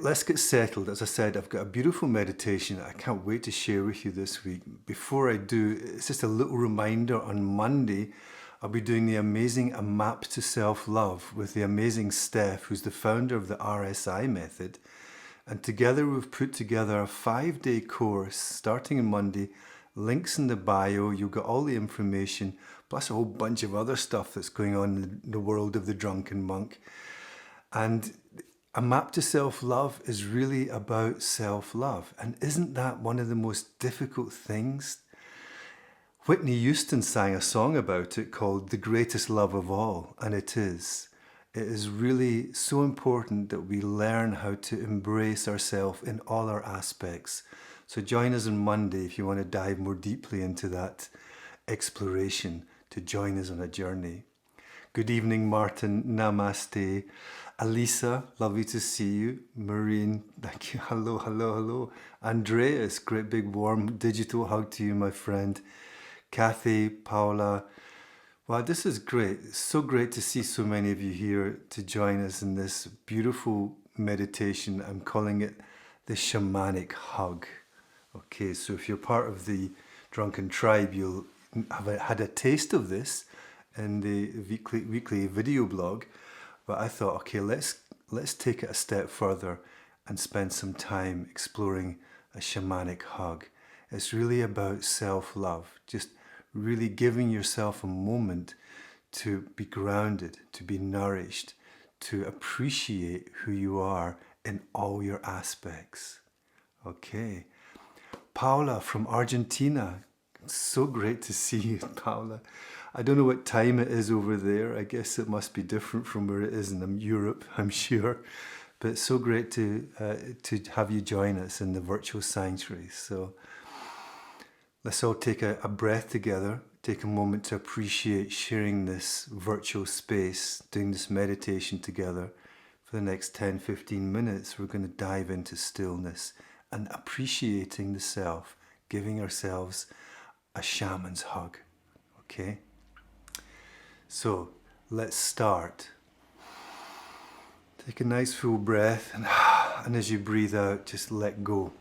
let's get settled. As I said, I've got a beautiful meditation I can't wait to share with you this week. Before I do, it's just a little reminder. On Monday, I'll be doing the amazing A Map to Self-Love with the amazing Steph, who's the founder of the RSI method. And together we've put together a 5-day course starting on Monday. Links in the bio, you'll get all the information, plus a whole bunch of other stuff that's going on in the world of the Drunken Monk. And A Map to Self-Love is really about self-love. And isn't that one of the most difficult things? Whitney Houston sang a song about it called The Greatest Love of All, and it is. It is really so important that we learn how to embrace ourselves in all our aspects. So join us on Monday if you want to dive more deeply into that exploration, to join us on a journey. Good evening, Martin. Namaste. Alisa, lovely to see you. Maureen, thank you. Hello, hello, hello. Andreas, great big warm digital hug to you, my friend. Kathy, Paula. Wow, this is great. It's so great to see so many of you here to join us in this beautiful meditation. I'm calling it the shamanic hug. Okay, so if you're part of the Drunken Tribe, you'll have had a taste of this in the weekly video blog. But I thought, okay, let's take it a step further and spend some time exploring a shamanic hug. It's really about self-love, just really giving yourself a moment to be grounded, to be nourished, to appreciate who you are in all your aspects. Okay. Paula from Argentina. So great to see you, Paula. I don't know what time it is over there. I guess it must be different from where it is in Europe, I'm sure. But it's so great to have you join us in the virtual sanctuary. So let's all take a breath together, take a moment to appreciate sharing this virtual space, doing this meditation together. For the next 10-15 minutes, we're going to dive into stillness and appreciating the self, giving ourselves a shaman's hug. Okay? So let's start. Take a nice full breath, and as you breathe out, just let go.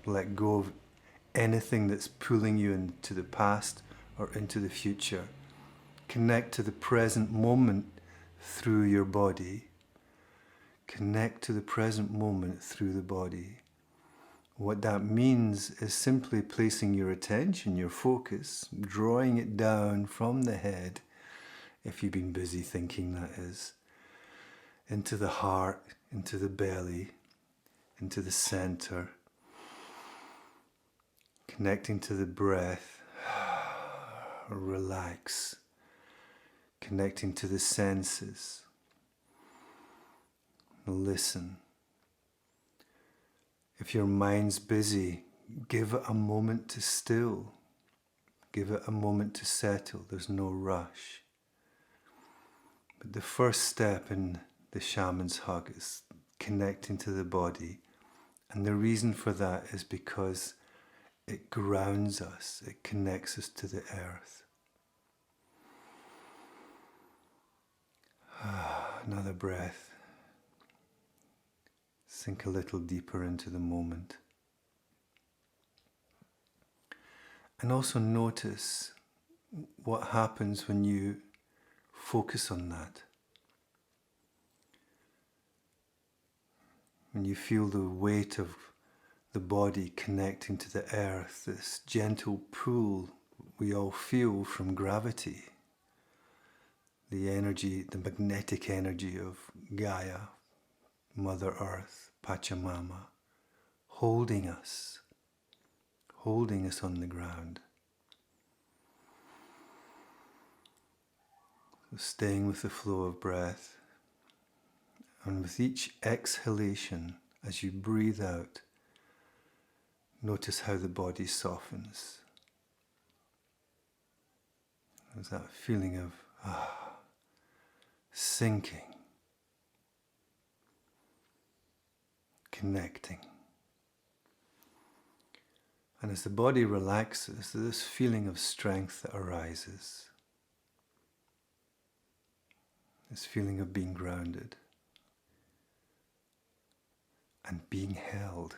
Let go of anything that's pulling you into the past or into the future. Connect to the present moment through your body. Connect to the present moment through the body. What that means is simply placing your attention, your focus, drawing it down from the head, if you've been busy thinking, that is, into the heart, into the belly, into the center, connecting to the breath. Relax, connecting to the senses. Listen. If your mind's busy, give it a moment to still. Give it a moment to settle. There's no rush. But the first step in the shaman's hug is connecting to the body. And the reason for that is because it grounds us. It connects us to the earth. Another breath. Sink a little deeper into the moment. And also notice what happens when you focus on that. When you feel the weight of the body connecting to the earth, this gentle pull we all feel from gravity. The energy, the magnetic energy of Gaia, Mother Earth, Pachamama, holding us on the ground. So staying with the flow of breath, and with each exhalation, as you breathe out, notice how the body softens. There's that feeling of sinking, connecting. And as the body relaxes, there's this feeling of strength that arises. This feeling of being grounded. and being held.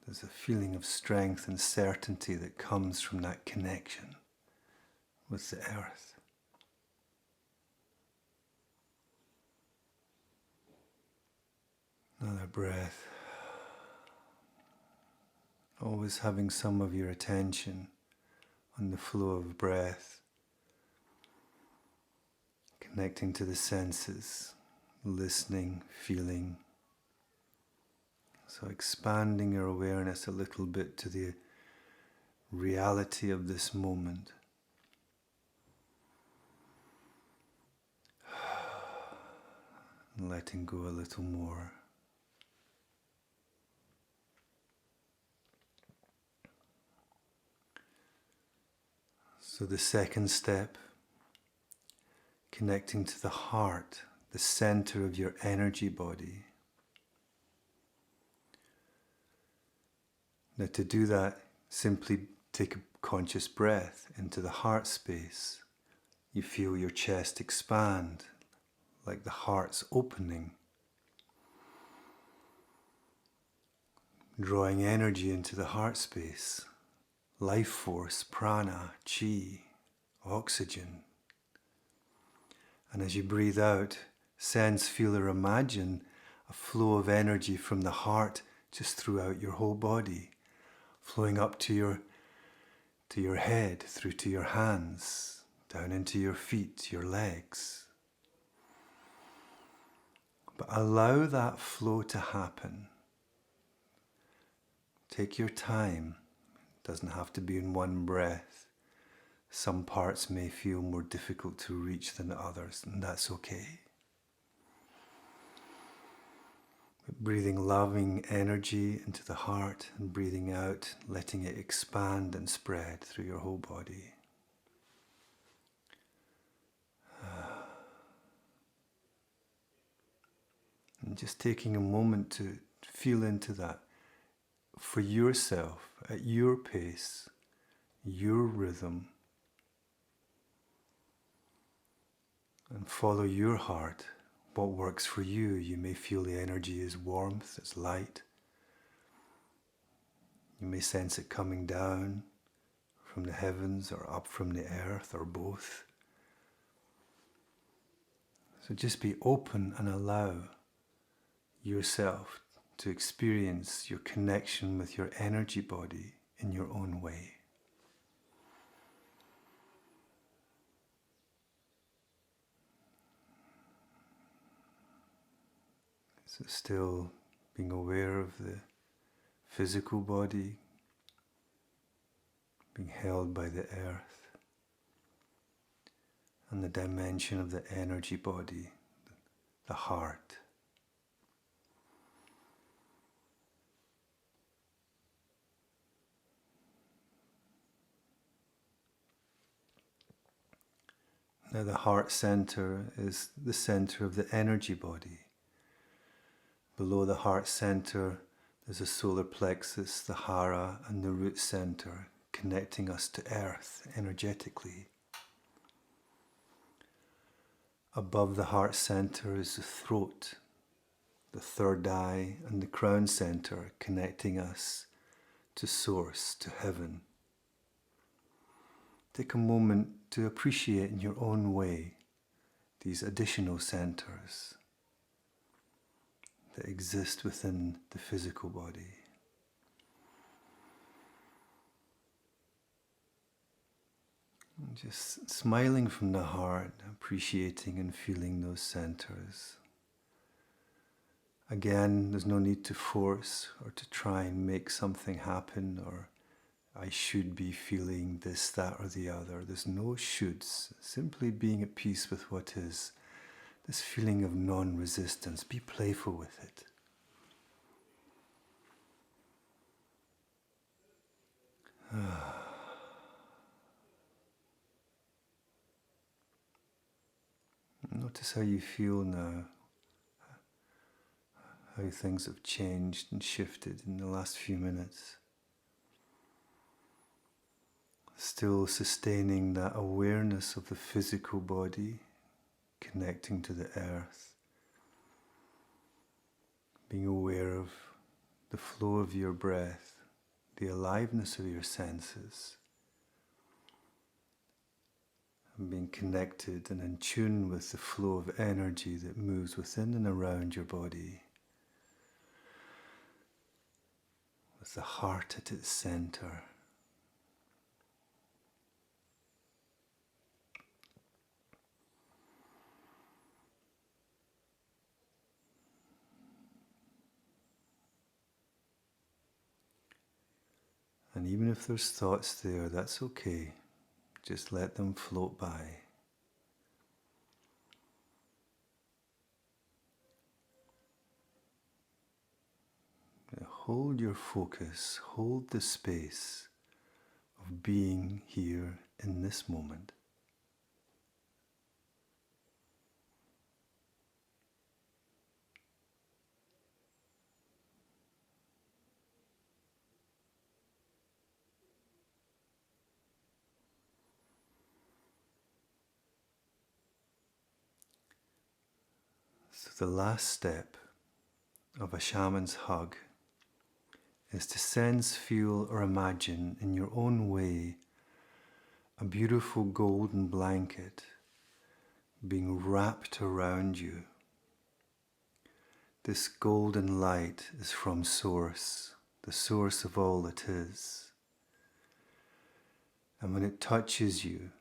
There's a feeling of strength and certainty that comes from that connection with the earth. Another breath. Always having some of your attention on the flow of breath, connecting to the senses, listening, feeling. So expanding your awareness a little bit to the reality of this moment. And letting go a little more. So the second step, connecting to the heart, the center of your energy body. Now to do that, simply take a conscious breath into the heart space. You feel your chest expand, like the heart's opening. Drawing energy into the heart space. Life force, prana, chi, oxygen. And as you breathe out, sense, feel or imagine a flow of energy from the heart just throughout your whole body, flowing up to your head, through to your hands, down into your feet, your legs. But allow that flow to happen. Take your time. Doesn't have to be in one breath. Some parts may feel more difficult to reach than others, and that's okay. But breathing loving energy into the heart and breathing out, letting it expand and spread through your whole body. And just taking a moment to feel into that for yourself, at your pace, your rhythm, and follow your heart, what works for you. You may feel the energy is warmth, it's light. You may sense it coming down from the heavens or up from the earth or both. So just be open and allow yourself to experience your connection with your energy body in your own way. So still being aware of the physical body being held by the earth and the dimension of the energy body, the heart. Now the heart center is the center of the energy body. Below the heart center, there's a solar plexus, the hara, and the root center, connecting us to earth energetically. Above the heart center is the throat, the third eye, and the crown center, connecting us to source, to heaven. Take a moment to appreciate in your own way these additional centers that exist within the physical body. And just smiling from the heart, appreciating and feeling those centers. Again, there's no need to force or to try and make something happen, or I should be feeling this, that, or the other. There's no shoulds. Simply being at peace with what is. This feeling of non-resistance. Be playful with it. Notice how you feel now. How things have changed and shifted in the last few minutes. Still sustaining that awareness of the physical body, connecting to the earth. being aware of the flow of your breath, the aliveness of your senses, and being connected and in tune with the flow of energy that moves within and around your body, with the heart at its center. And even if there's thoughts there, that's okay. Just let them float by. Hold your focus, hold the space of being here in this moment. So the last step of a shaman's hug is to sense, feel, or imagine in your own way a beautiful golden blanket being wrapped around you. This golden light is from Source, the source of all that is. And when it touches you,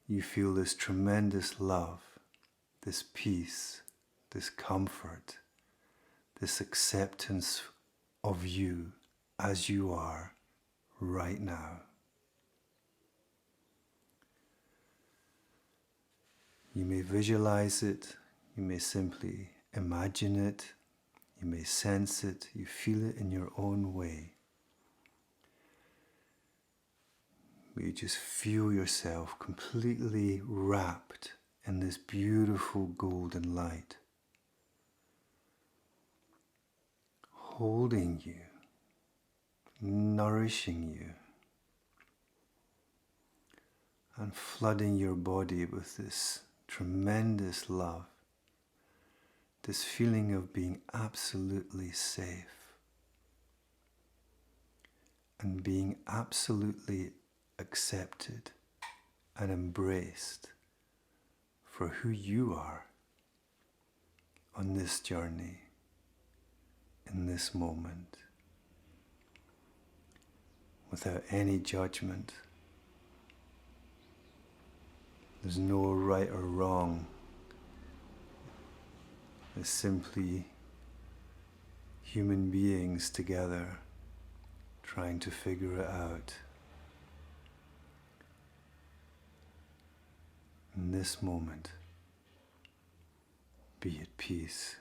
you feel this tremendous love, this peace, this comfort, this acceptance of you as you are right now. You may visualize it, you may simply imagine it, you may sense it, you feel it in your own way. But you just feel yourself completely wrapped in this beautiful golden light, holding you, nourishing you, and flooding your body with this tremendous love, this feeling of being absolutely safe and being absolutely accepted and embraced for who you are on this journey, in this moment, without any judgment. There's no right or wrong. It's simply human beings together trying to figure it out. In this moment, be at peace.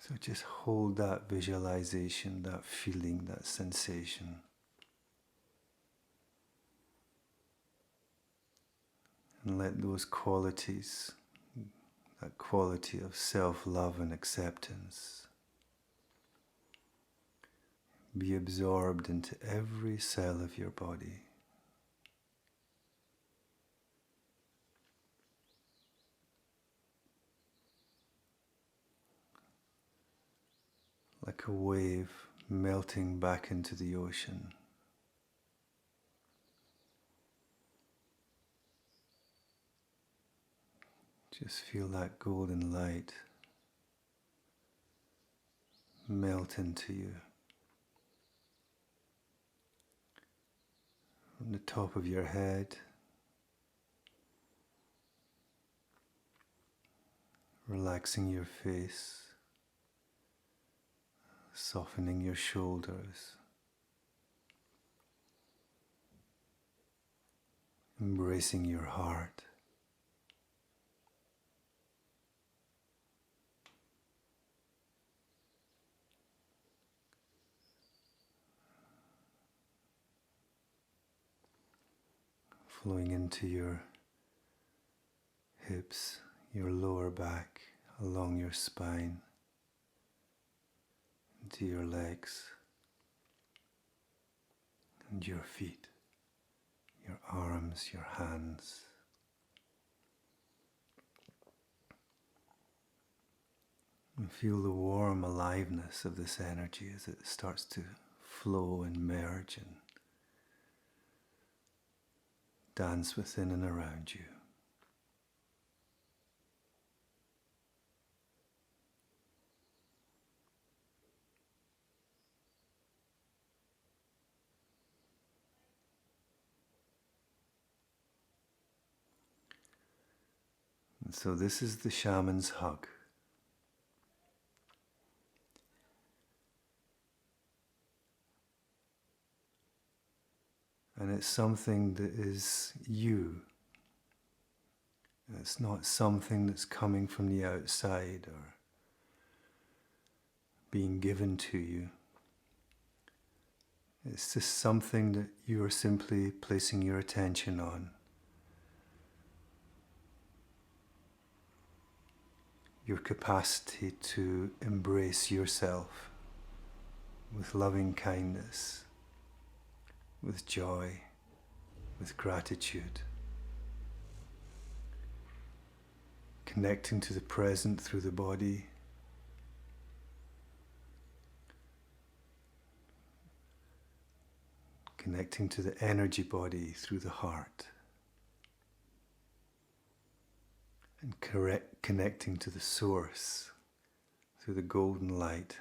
So just hold that visualization, that feeling, that sensation. And let those qualities, that quality of self-love and acceptance, be absorbed into every cell of your body. Like a wave melting back into the ocean. Just feel that golden light melt into you. From the top of your head, relaxing your face, softening your shoulders, embracing your heart. Flowing into your hips, your lower back, along your spine, into your legs and your feet, your arms arms, your hands. And feel the warm aliveness of this energy as it starts to flow and merge and dance within and around you. And so this is the shaman's hug. And it's something that is you. It's not something that's coming from the outside or being given to you. It's just something that you are simply placing your attention on. Your capacity to embrace yourself with loving kindness, with joy, with gratitude. Connecting to the present through the body. Connecting to the energy body through the heart. And connecting to the source through the golden light,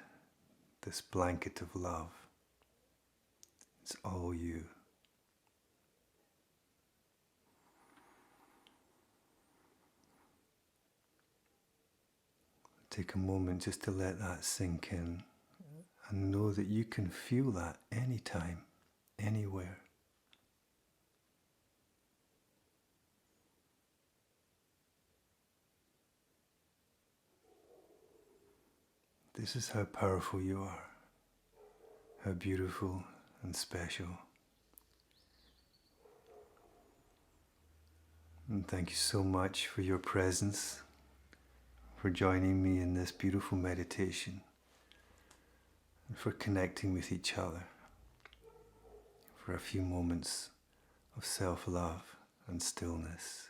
this blanket of love. It's all you. Take a moment just to let that sink in and know that you can feel that anytime, anywhere. This is how powerful you are, how beautiful and special. And thank you so much for your presence, for joining me in this beautiful meditation, and for connecting with each other for a few moments of self-love and stillness.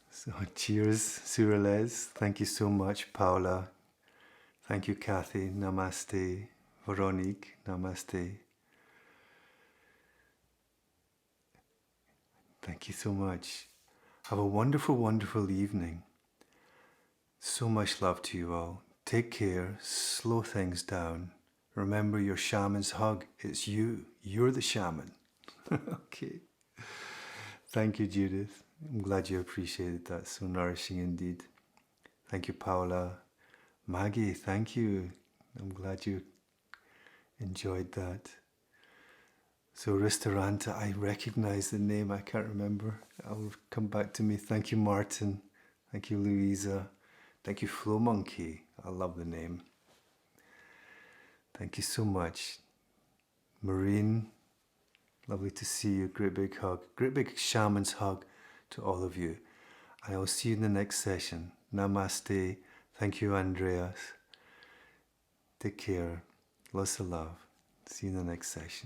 So cheers, Surales. Thank you so much, Paula. Thank you, Kathy. Namaste. Veronique. Namaste. Thank you so much. Have a wonderful, wonderful evening. So much love to you all. Take care. Slow things down. Remember your shaman's hug. It's you. You're the shaman. Okay. Thank you, Judith. I'm glad you appreciated that. So nourishing indeed. Thank you, Paula. Maggie, thank you. I'm glad you enjoyed that. So Ristoranta, I recognize the name. I can't remember. I'll come back to me. Thank you, Martin. Thank you, Louisa. Thank you, Flow Monkey. I love the name. Thank you so much. Maureen, lovely to see you. Great big hug. Great big shaman's hug to all of you. And I will see you in the next session. Namaste. Thank you, Andreas. Take care. Lots of love. See you in the next session.